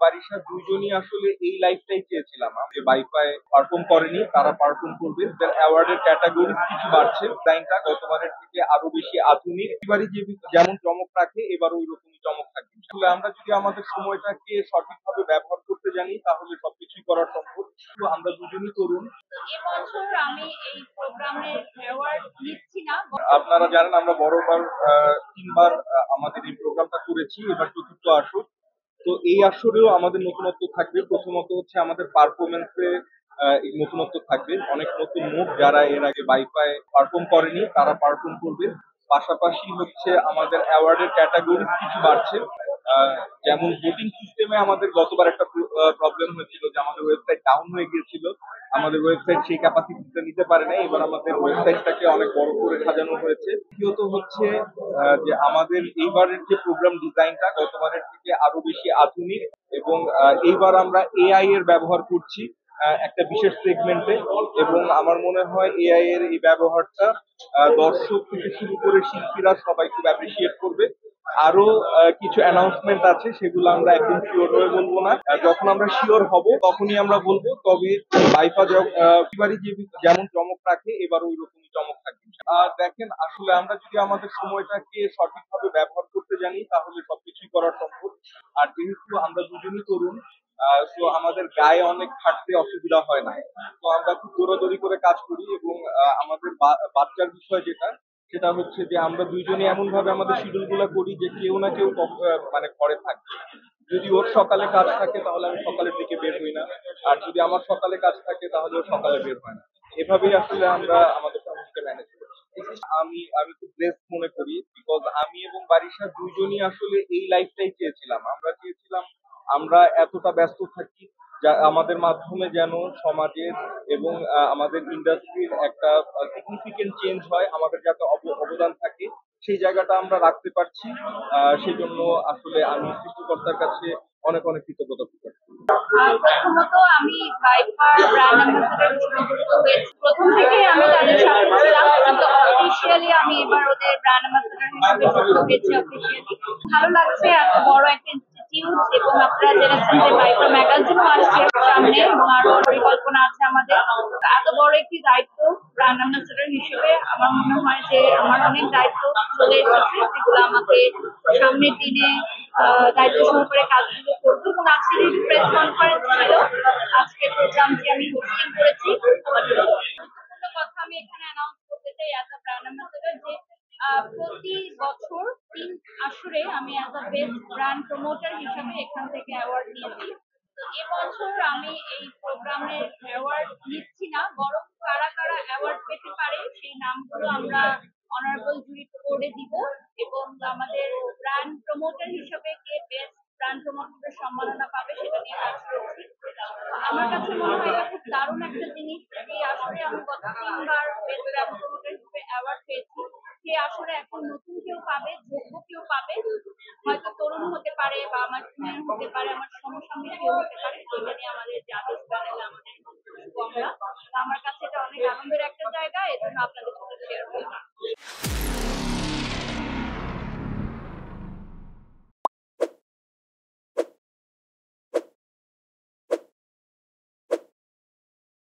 বারিশা দুইজনই আসলে এই লাইফটাই চেয়েছিলাম। যে বাইফাই পারফর্ম করেনি, তারা পারফর্ম করবে। অ্যাওয়ার্ডের ক্যাটাগরি কিছু বাড়ছে, ডিজাইনটা গতবারের থেকে আরো বেশি আধুনিক। এবারই যেমন চমক রাখে, এবার ওই রকমই চমক থাকবে। আসলে আমরা যদি আমাদের সময়টাকে সঠিকভাবে ব্যবহার করতে জানি, তাহলে সবকিছুই করা সম্ভব। তো আমরা দুজনই তরুণ। এবছর আমি এই প্রোগ্রামের অ্যাওয়ার্ড নিচ্ছি না। আপনারা জানেন আমরা বড়বার ৩ বার আমাদের এই প্রোগ্রামটা করেছি, এবার চতুর্থ আসর। তো এই আসরেও আমাদের নতুনত্ব থাকবে। প্রথমত হচ্ছে আমাদের পারফরমেন্সে এই নতুনত্ব থাকবে, অনেক নতুন মুখ যারা এর আগে বাইফাই পারফর্ম করেনি তারা পারফর্ম করবে। পাশাপাশি হচ্ছে আমাদের অ্যাওয়ার্ডের ক্যাটাগরি কিছু বাড়ছে। যেমন ভোটিং সিস্টেমে আমাদের গতবার একটা প্রবলেম হয়েছিল যে আমাদের ওয়েবসাইট ডাউন হয়ে গিয়েছিল, আমাদের ওয়েবসাইট সেই ক্যাপাসিটিটা নিতে পারে না। এবার আমাদের ওয়েবসাইটটাকে অনেক বড় করে সাজানো হয়েছে। দ্বিতীয়ত হচ্ছে যে আমাদের এইবারের যে প্রোগ্রাম ডিজাইনটা গতবারের থেকে আরো বেশি আধুনিক, এবং এইবার আমরা এআই এর ব্যবহার করছি একটা বিশেষ সেগমেন্টে। এবং আমার মনে হয় এআই এর এই ব্যবহারটা দর্শক থেকে শুরু করে শিল্পীরা সবাই খুব অ্যাপ্রিসিয়েট করবে। আরো কিছু অ্যানাউন্সমেন্ট আছে, সেগুলো আমরা একদম শিওর হয়ে বলবো না। যখন আমরা শিওর হব তখনই আমরা বলবো। তবে বাইফা এবারই যেমন চমক রাখে, এবার ওই রকমই চমক থাকবে। দেখেন, আসলে আমরা যদি আমাদের সময়টাকে সঠিকভাবে ব্যবহার করতে জানি, তাহলে সবকিছুই করা সম্ভব। আর যেহেতু আমরা দুজনই তরুণ, তো আমাদের গায়ে অনেক খাটতে অসুবিধা হয় না। তো আমরা খুব দৌড়াদৌড়ি করে কাজ করি। এবং আমাদের বাচ্চার বিষয় সেটা হচ্ছে যে আমরা দুইজনই এমন ভাবে আমাদের শিডিউল গুলা করি যে কেউ না কেউ মানে ঘরে থাকে। যদি ওর সকালে কাজ থাকে তাহলে আমি সকালের দিকে বের হই না, আর যদি আমার সকালে কাজ থাকে তাহলে ওর সকালে বের হয় না। এভাবেই আসলে আমরা আমাদের ফ্যামিলিকে ম্যানেজ করি। আমি খুব ব্লেসড মনে করি, বিকজ আমি এবং বারিশা দুইজনই আসলে এই লাইফটাই চেয়েছিলাম। আমরা চেয়েছিলাম আমরা এতটা ব্যস্ত থাকি যা আমাদের মাধ্যমে যেন সমাজের এবং আমাদের ইন্ডাস্ট্রির একটা সিগনিফিকেন্ট চেঞ্জ হয়, আমাদের যাতে অবদান থাকে, সেই জায়গাটা আমরা রাখতে পারছি। সেজন্য আসলে আমি সৃষ্টিকর্তার কাছে অনেক অনেক কৃতজ্ঞতা প্রকাশ করি। প্রথমত আমি ভাইপার ব্র্যান্ড অ্যাম্বাসেডর হিসেবে যুক্ত হয়েছি। প্রথম থেকেই আমি তাদের সাথে ছিলাম, কিন্তু অফিসিয়ালি আমি এবার ওদের ব্র্যান্ড অ্যাম্বাসেডর হিসেবে যুক্ত হয়েছি অফিসিয়ালি। ভালো লাগছে, এত বড় একটা ইনস্টিটিউট, এবং আপনারা জেনেছেন যে ভাইপার ম্যাগাজিনও আসছে সামনে, এবং আরো পরিকল্পনা আছে আমাদের। এত বড় একটি দায়িত্ব ব্র্যান্ড অ্যাম্বাসেডর হিসেবে আমার মনে হয় যে আমার অনেক দায়িত্ব চলে এসেছে, যেগুলো আমাকে সামনের দিনে দায়িত্ব সহকারে কাজগুলো করবো। এবং আজকে যেহেতু প্রেস কনফারেন্স ছিল, আজকে প্রোগ্রামটি আমি হোস্টিং করেছি। গুরুত্বপূর্ণ কথা আমি এখানে অ্যানাউন্স করতে চাই অ্যাজ আ ব্র্যান্ড অ্যাম্বাসেডর যে প্রতি বছর 3 আসরে আমি as a best brand promoter হিসেবে এখান থেকে অ্যাওয়ার্ড নিয়েছি। তো এবছর আমি এই প্রোগ্রামের অ্যাওয়ার্ড নিচ্ছি না, বরং কারা কারা অ্যাওয়ার্ড পেতে পারে সেই নামগুলো আমরা অনারেবল জুরি বোর্ডে দিব। এবং আমাদের ব্র্যান্ড প্রমোটার হিসেবে কে বেস্ট ব্র্যান্ড প্রমোটারের সম্মাননা পাবে সেটা নিয়ে কাজ করছি। আমার কাছে মনে হয় এটা খুব দারুণ একটা জিনিস। এই আসরে আমি গত 3 বার বেস্ট ব্র্যান্ড প্রমোটার হিসেবে অ্যাওয়ার্ড পেয়েছি। সেই আসরে এখন নতুন কেউ পাবে, যোগ্য কেউ পাবে, হয়তো তরুণ হতে পারে বা আমার সিনিয়র হতে পারে, আমার সমসাময়িক কেউ হতে পারে। এটা নিয়ে আমাদের জাজেস প্যানেলে আমাদের বক্তব্য আমরা। আমার কাছে এটা অনেক আনন্দের একটা